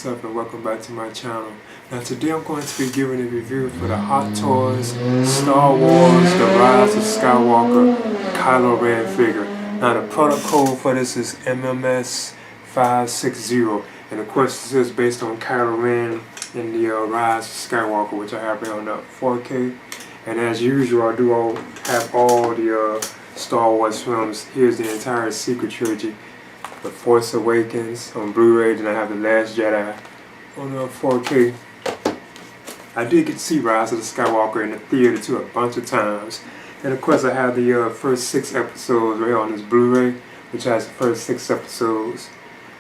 what's up and welcome back to my channel. Now today I'm going to be giving a review for the Hot Toys Star Wars The Rise of Skywalker Kylo Ren figure. Now the product code for this is MMS 560, and of course this is based on Kylo Ren in the Rise of Skywalker, which I have here on the 4K. And as usual, I do have all the Star Wars films. Here's the entire sequel trilogy. The Force Awakens on Blu-ray, then I have The Last Jedi on 4K. I did get to see Rise of the Skywalker in the theater too a bunch of times. And of course I have the first 6 episodes right here on this Blu-ray, which has the first 6 episodes.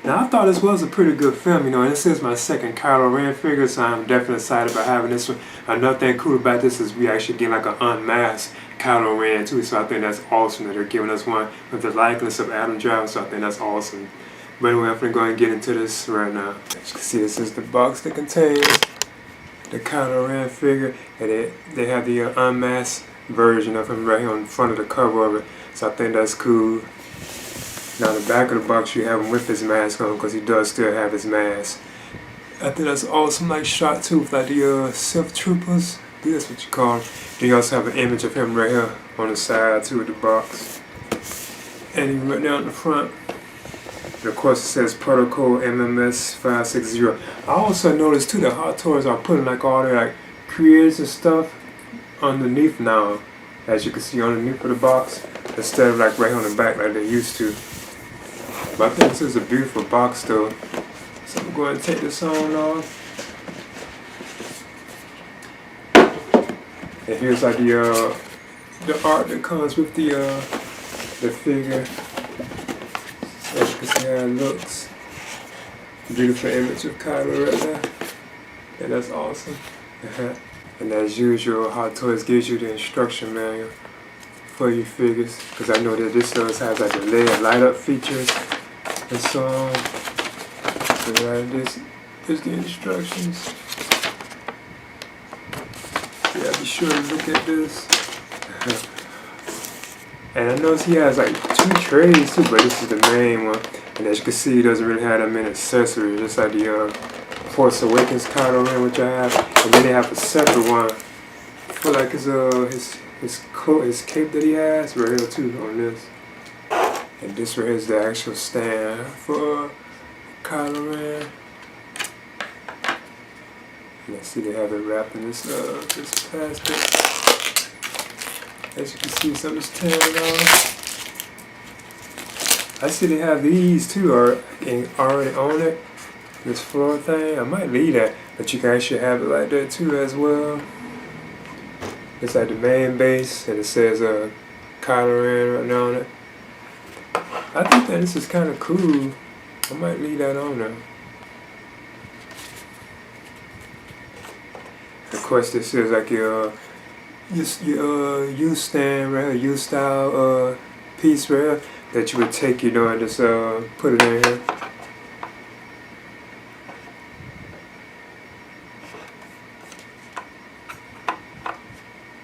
Now I thought this was a pretty good film, you know, and this is my second Kylo Ren figure, so I'm definitely excited about having this one. Another thing cool about this is we actually get like an unmasked Kylo Ren too, so I think that's awesome that they're giving us one with the likeness of Adam Driver, so I think that's awesome. But anyway, I'm going to go and get into this right now. As you can see, this is the box that contains the Kylo Ren figure, and they have the unmasked version of him right here on the front of the cover of it, so I think that's cool. Now the back of the box you have him with his mask on, because he does still have his mask. I think that's awesome, like shot too, with like the Sith Troopers. I think that's what you call them. Then you also have an image of him right here on the side too of the box. And he right down the front. And of course it says protocol MMS 560. I also noticed too that Hot Toys are putting like all their like creators and stuff underneath now, as you can see underneath of the box, instead of like right on the back like they used to. But I think this is a beautiful box though. So I'm going to take this on off. And here's like the art that comes with the figure. So as you can see how it looks. Beautiful image of Kylo right there. And that's awesome. And as usual, Hot Toys gives you the instruction manual for your figures, because I know that this does have like the LED light up features and so on. So this is the instructions. Yeah, be sure to look at this. And I notice he has like 2 trays too, but this is the main one. And as you can see, he doesn't really have that many accessories, just like the Force Awakens Kylo Ren, which I have. And then they have a separate one for like his cape that he has right here too on this. And this right here is the actual stand for Kylo Ren. Let's see, they have it wrapped in this plastic. As you can see, something's tearing off. I see they have these too already on it. This floor thing, I might leave that, but you can actually have it like that too as well. It's like the main base, and it says Kylo Ren right now on it. I think that this is kind of cool. I might leave that on there. Of course, this is like your U-stand right here, U-style piece right here that you would take, you know, and just put it in here.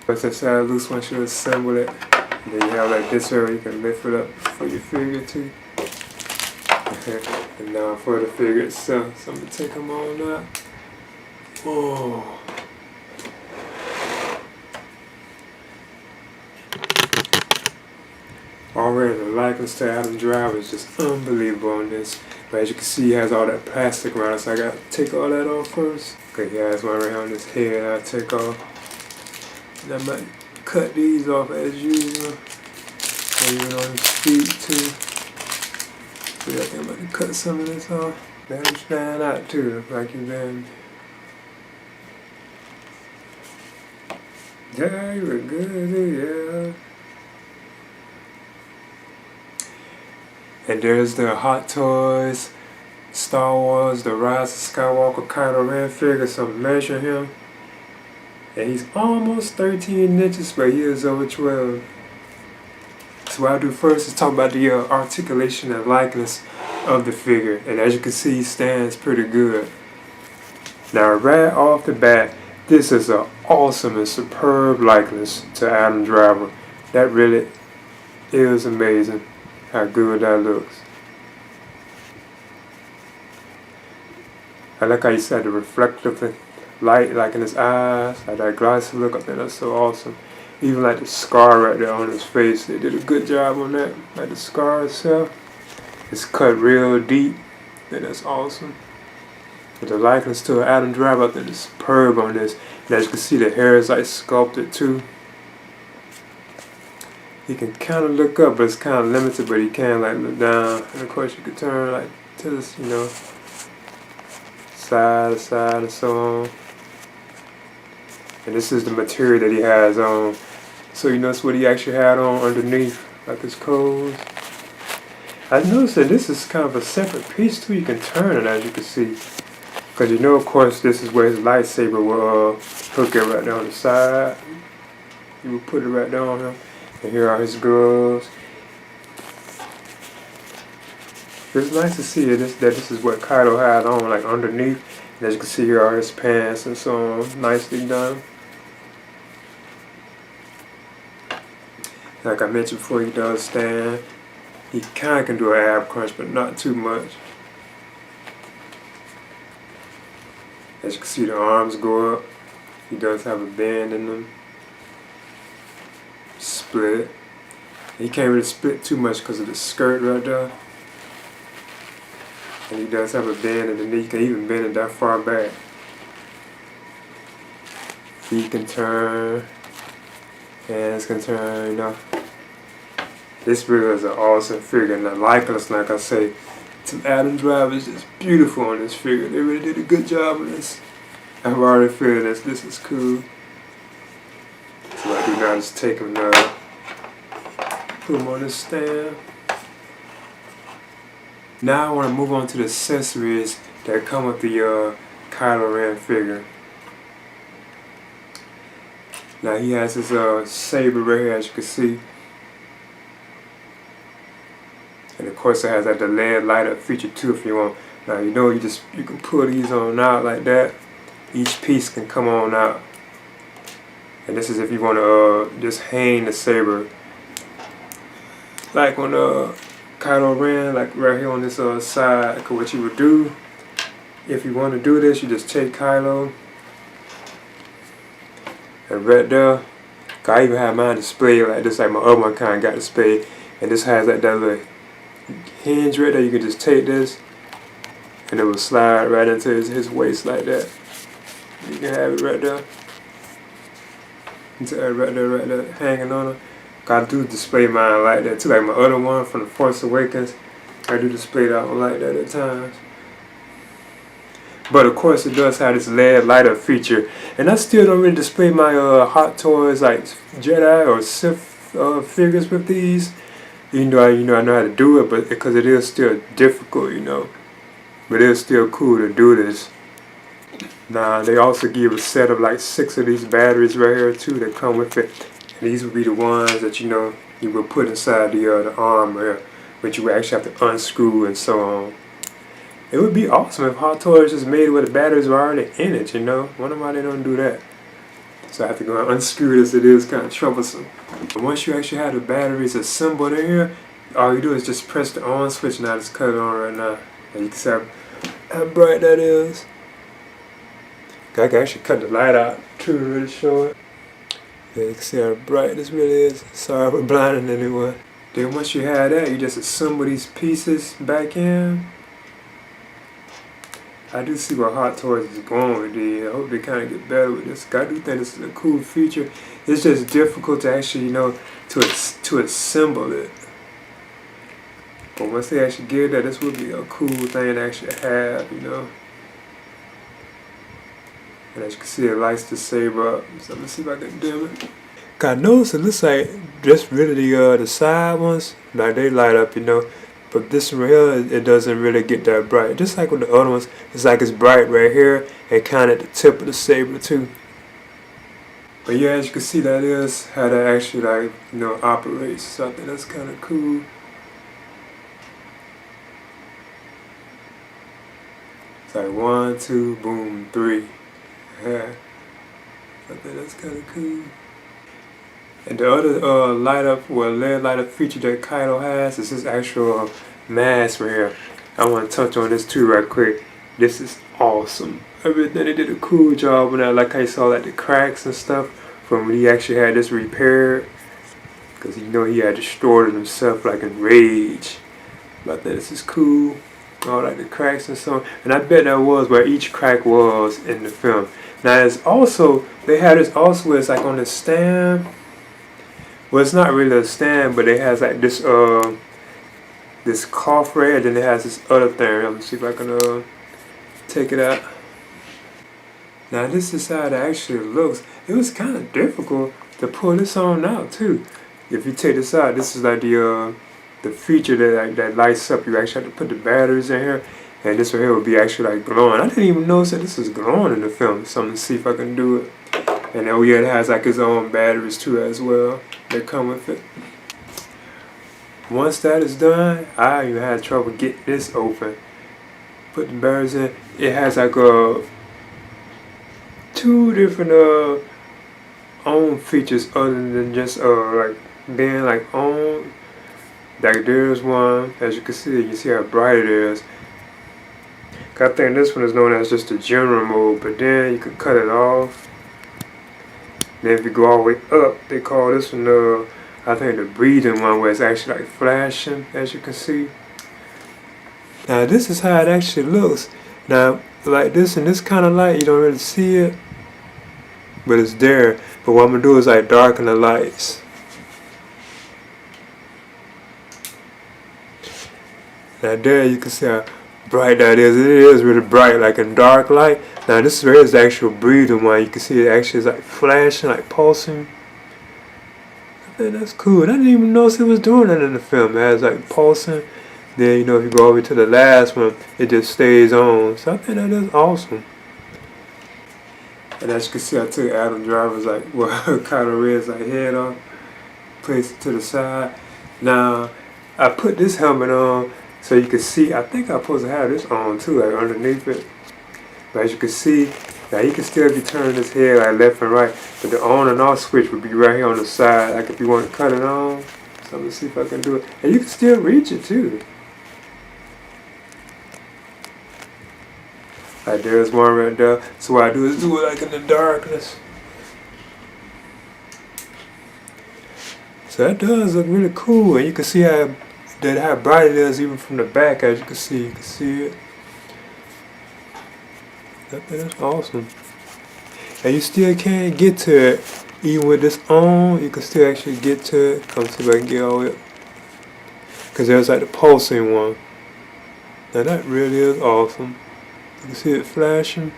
But that's how it looks once you assemble it. And then you have like this area you can lift it up for your figure too. And now for the figure itself, so I'm gonna take them on now. Whoa. Already the likeness to Adam Driver is just unbelievable on this. But as you can see, he has all that plastic around it, so I gotta take all that off first. Okay, he has one right here on his head I'll take off. And I might cut these off as usual. And even on his feet too. So yeah, I think I'm about to cut some of this off. Let him stand out too, like you've been. Yeah, you look good, yeah. And there's the Hot Toys Star Wars The Rise of Skywalker Kylo Ren figure. So measure him. And he's almost 13 inches, but he is over 12. So what I'll do first is talk about the articulation and likeness of the figure. And as you can see, he stands pretty good. Now right off the bat, this is an awesome and superb likeness to Adam Driver. That really is amazing how good that looks. I like how you said the reflective light like in his eyes, like that glassy look. I think that's so awesome. Even like the scar right there on his face, they did a good job on that. Like the scar itself, it's cut real deep. I think that's awesome. But the likeness to Adam Driver, I think is superb on this. And as you can see, the hair is like sculpted too. He can kind of look up, but it's kind of limited. But he can like look down, and of course you can turn like to this, you know, side to side and so on. And this is the material that he has on. So you notice what he actually had on underneath, like his clothes. I noticed that this is kind of a separate piece too. You can turn it, as you can see. Because you know, of course, this is where his lightsaber will hook it right down the side. You will put it right down on him. And here are his gloves. It's nice to see that this is what Kylo had on, like underneath. And as you can see, here are his pants and so on. Nicely done. Like I mentioned before, he does stand. He kind of can do an ab crunch, but not too much. As you can see, the arms go up. He does have a bend in them. Split. He can't really split too much because of the skirt right there. And he does have a bend in the knee. He can even bend it that far back. Feet can turn. Hands can turn, you know. This really is an awesome figure. And the likeness, like I say, to Adam Driver is just beautiful on this figure. They really did a good job on this. I've already feel this is cool. So I do now just take him now. Put him on this stand. Now I want to move on to the accessories that come with the Kylo Ren figure. Now he has his saber right here, as you can see. And of course it has like the LED light up feature too if you want. Now you know you can pull these on out like that. Each piece can come on out. And this is if you want to just hang the saber. Like on Kylo Ren, like right here on this side, cause what you would do, if you want to do this, you just take Kylo, and right there, I even have mine displayed like this, like my other one kind of got displayed, and this has like that little hinge right there. You can just take this, and it will slide right into his waist like that. You can have it right there, right there, hanging on it. I do display mine like that too, like my other one from The Force Awakens. I do display that one like that at times. But of course it does have this LED light up feature. And I still don't really display my Hot Toys like Jedi or Sith figures with these. Even though I know how to do it, but because it is still difficult, you know. But it is still cool to do this. Now they also give a set of like 6 of these batteries right here too that come with it. And these would be the ones that you know you would put inside the arm here, which you would actually have to unscrew and so on. It would be awesome if Hot Toys just made it where the batteries were already in it, you know. Wonder why they don't do that. So I have to go and unscrew this. It is kind of troublesome. But once you actually have the batteries assembled in here, all you do is just press the on switch, and I just cut it on right now. And you can see how bright that is. I can actually cut the light out too to really show it. Yeah, you can see how bright this really is. Sorry for blinding anyone. Then once you have that, you just assemble these pieces back in. I do see where Hot Toys is going with these. I hope they kind of get better with this. I do think this is a cool feature. It's just difficult to actually, you know, to assemble it. But once they actually get that, this would be a cool thing to actually have, you know. And as you can see, it lights the saber up. So let's see if I can dim it. I noticed it looks like just really the side ones, like they light up, you know. But this one right here, it doesn't really get that bright. Just like with the other ones, it's like it's bright right here and kind of at the tip of the saber too. But yeah, as you can see, that is how that actually like, you know, operates. So I think that's kind of cool. It's like 1, 2, boom, 3. Yeah, I think that's kind of cool. And the other LED light up feature that Kylo has is this actual mask right here. I want to touch on this too right quick. This is awesome. Everything, they did a cool job on that. Like I saw like the cracks and stuff from when he actually had this repaired, because you know he had destroyed it himself like in rage. But I think this is cool. All like the cracks and so on. And I bet that was where each crack was in the film. Now it's also, they had this also, it's like on the stand. Well, it's not really a stand, but it has like this this cloth right, and then it has this other thing. Let me see if I can take it out. Now this is how it actually looks. It was kind of difficult to pull this on out too. If you take this out, this is like the feature that lights up. You actually have to put the batteries in here, and this right here will be actually like glowing. I didn't even notice that this is glowing in the film, so I'm gonna see if I can do it. And oh yeah, it has like its own batteries too as well that come with it. Once that is done, I even had trouble getting this open. Put the batteries in. It has like two different on features other than just like being like on. Like there's one, as you can see how bright it is. I think this one is known as just the general mode, but then you can cut it off. Then if you go all the way up, they call this one I think the breathing one, where it's actually like flashing, as you can see. Now this is how it actually looks. Now like this and this kind of light, you don't really see it, but it's there. But what I'm gonna do is like darken the lights. Now there you can see how bright that is. It is really bright, like in dark light. Now this is the actual breathing one. You can see it actually is like flashing, like pulsing. I think that's cool. I didn't even notice it was doing that in the film. It has like pulsing. Then you know if you go over to the last one, it just stays on. So I think that is awesome. And as you can see, I took Adam Driver's like Kylo Ren's like head off, placed it to the side. Now I put this helmet on so you can see. I think I'm supposed to have this on too, like underneath it. But as you can see, now you can still be turning this head like left and right, but the on and off switch would be right here on the side, like if you want to cut it on. So I'm gonna see if I can do it, and you can still reach it too. Like there's one right there. So what I do is do it like in the darkness. So that does look really cool, and you can see how bright it is even from the back. As you can see it. That's awesome. And you still can't get to it, even with this on. You can still actually get to it. Come see if I can get all it, because there's like the pulsing one. Now that really is awesome. You can see it flashing.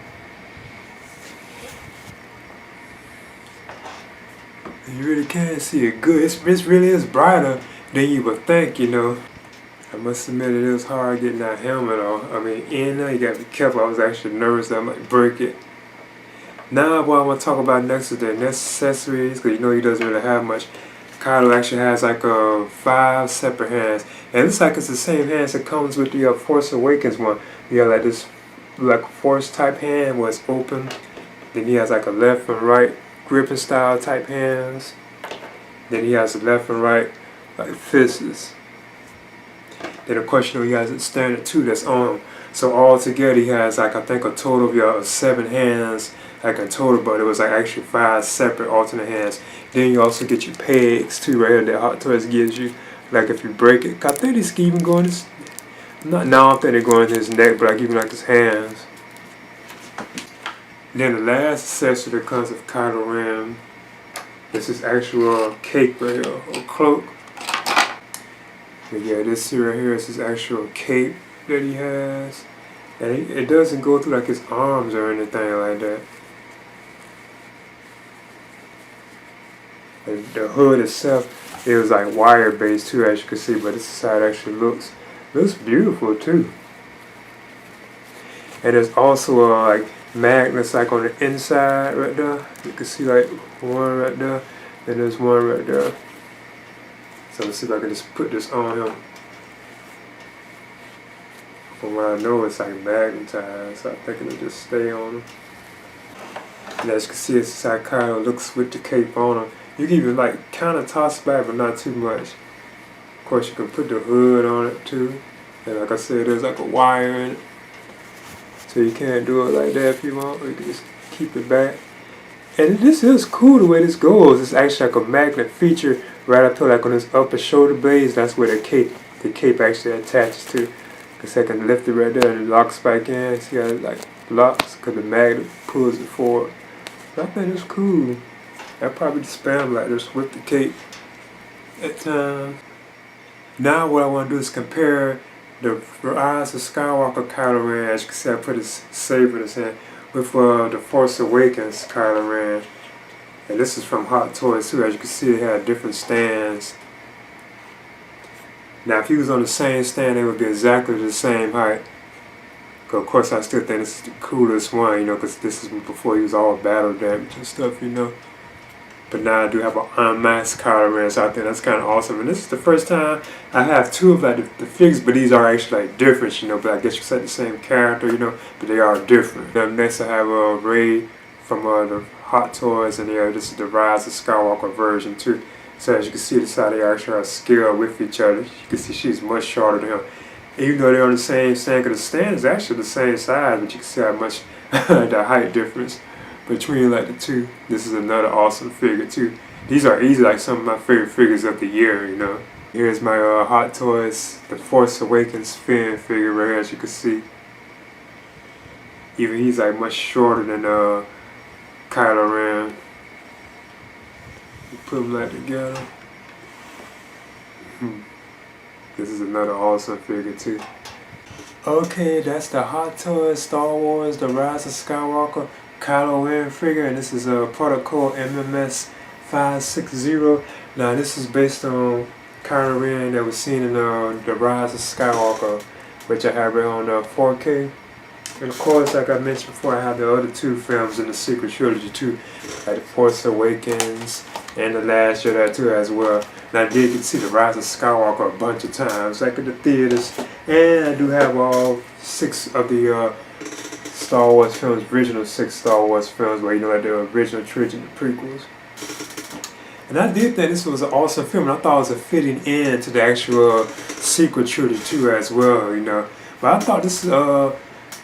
You really can see it good. It really is brighter than you would think, you know. I must admit it is hard getting that helmet off. I mean, in there, you gotta be careful. I was actually nervous that I might break it. Now, what I want to talk about next is the accessories, because you know he doesn't really have much. Kylo actually has like 5 separate hands. And it looks like it's the same hands that comes with the Force Awakens one. You have like this like Force type hand where it's open. Then he has like a left and right gripping style type hands. Then he has a left and right like fists. Then of course you know he has a standard 2 that's on. So all together he has like I think a total of 7 hands, like in total, but it was like actually 5 separate alternate hands. Then you also get your pegs too right here that Hot Toys gives you. Like if you break it, I think this can even go in his, no, I don't think they go in his neck, but like even like his hands. Then the last accessory that comes with Kylo Ren is his actual cape right here, or cloak. But yeah, this right here is his actual cape that he has. And it doesn't go through like his arms or anything like that. And the hood itself, it was like wire based too, as you can see, but this is how it actually looks. It looks beautiful too. And there's also like magnets like on the inside right there. You can see like one right there, and there's one right there. So let's see if I can just put this on him. From what I know, it's like magnetized, so I think it'll just stay on him. And as you can see, this is how Kylo looks with the cape on him. You can even like kind of toss back, but not too much. Of course, you can put the hood on it too. And like I said, there's like a wire in it. So you can't do it like that if you want, or you can just keep it back. And this is cool the way this goes. It's actually like a magnet feature right up to like on his upper shoulder blades. That's where the cape actually attaches to. Cause I can lift it right there and it locks back in. See how it like locks because the magnet pulls it forward. So I think it's cool. I probably just spam like this with the cape at times. Now what I want to do is compare the Rise of Skywalker Kylo Ren, as you can see I put his saber in his hand, with the Force Awakens Kylo Ren. And this is from Hot Toys too. As you can see, they had different stands. Now if he was on the same stand, they would be exactly the same height. Of course I still think this is the coolest one, you know, because this is before he was all battle damage and stuff, you know. But now I do have an unmasked Kylo Ren, so I think that's kind of awesome. And this is the first time I have two of like the figures, but these are actually like different, you know. But I guess you said the same character, you know, but they are different. Then next I have Rey from the Hot Toys, and this is the Rise of Skywalker version too. So as you can see, this how they actually are scaled with each other. You can see she's much shorter than him. Even though they're on the same stand, because the stand is actually the same size, but you can see how much the height difference between like the two. This is another awesome figure too. These are easily like some of my favorite figures of the year, you know. Here's my Hot Toys, the Force Awakens Finn figure right here, as you can see. Even he's like much shorter than Kylo Ren. You put them like together. This is another awesome figure too. Okay, that's the Hot Toys Star Wars, the Rise of Skywalker Kylo Ren figure, and this is a protocol MMS 560. Now this is based on Kylo Ren that was seen in the Rise of Skywalker, which I have right on 4K. And of course, like I mentioned before, I have the other two films in the sequel trilogy too, like The Force Awakens and The Last Jedi too as well. And I did get to see The Rise of Skywalker a bunch of times, like in the theaters. And I do have all 6 of the Star Wars films, original 6 Star Wars films, where you know like the original trilogy and the prequels. And I did think this was an awesome film, and I thought it was a fitting end to the actual sequel trilogy too as well, you know. But I thought this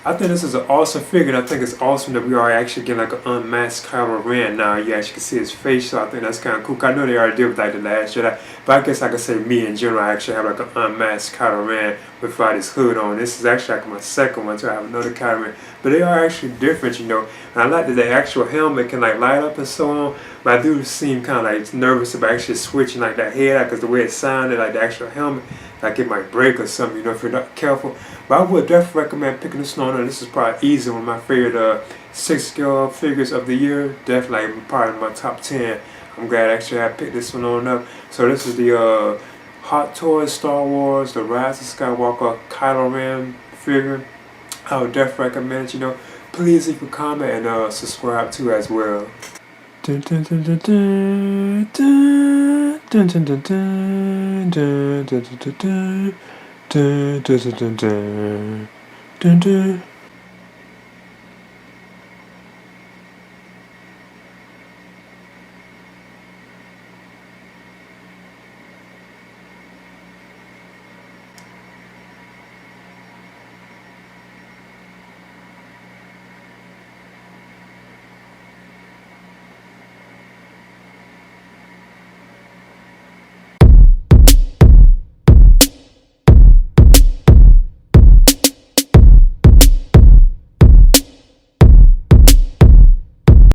I think this is an awesome figure, and I think it's awesome that we are actually getting like an unmasked Kylo Ren now. You actually can see his face, so I think that's kind of cool. I know they already did with like The Last Jedi, but I guess I could say me in general, I actually have like an unmasked Kylo Ren without his hood on. This is actually like my second one, so I have another Kylo Ren. But they are actually different, you know. And I like that the actual helmet can like light up and so on, but I do seem kind of like nervous about actually switching like that head, because the way it sounded, like the actual helmet, like it might break or something, you know, if you're not careful. But I would definitely recommend picking this one up. This is probably easily one of my favorite 6 scale figures of the year. Definitely like, probably in my top 10. I'm glad actually I picked this one on up. So this is the Hot Toys Star Wars, the Rise of Skywalker Kylo Ren figure. I would definitely recommend it, you know. Please leave a comment and subscribe too as well. Dun, dun, dun, dun, dun, dun, dun, dun, dun, dun, dun, dun, dun, dun, dun, dun, dun, dun, dun, dun.